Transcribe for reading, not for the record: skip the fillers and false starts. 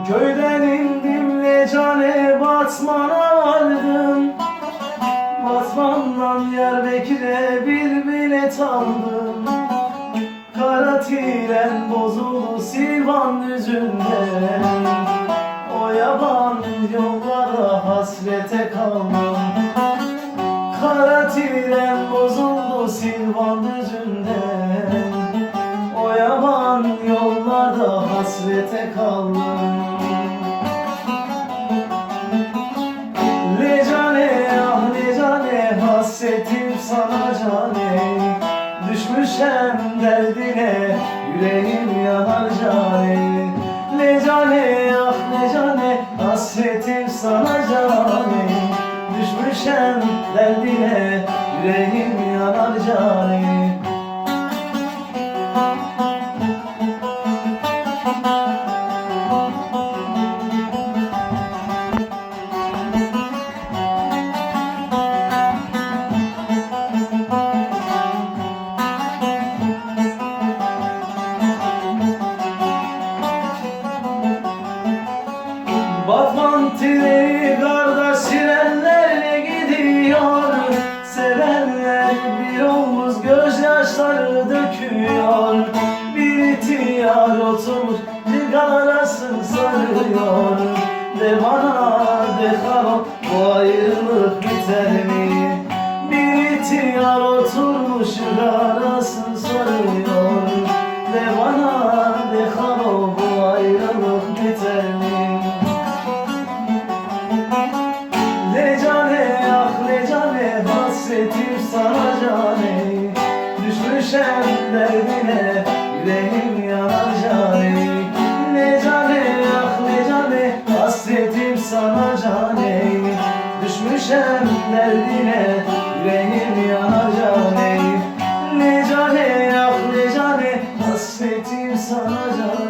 Köyden indim Lecale Batman'a vardım. Batman'dan Diyarbakır'a bir bilet aldım. Kara tren bozuldu Silvan düzünden. O yaban yollara hasrete kaldım. Kara tren bozuldu Silvan düzünden. O yaban yollarda hasrete kaldım. Lecane ah lecane hasretim sana cane. Düşmüşem derdine yüreğim yanar cane. Lecane ah lecane hasretim sana cane. Düşmüşem derdine yüreğim yanar cane. Batman treni kardeş sirenlerle gidiyor. Sevenler bir omuz gözyaşları döküyor. Bir ihtiyar oturmuş cigarasını sarıyor. De bana de karo bu ayrılık biter mi? Bir ihtiyar oturmuş cigarasını sarıyor. De bana de karo bu ayrılık biter mi? Lecane ah lecane hasretim sana cane. Düşmüşem derdine yüreğim yanar cane. Lecane ah lecane hasretim sana cane. Düşmüşem derdine yüreğim yanar cane. Lecane ah lecane hasretim sana cane.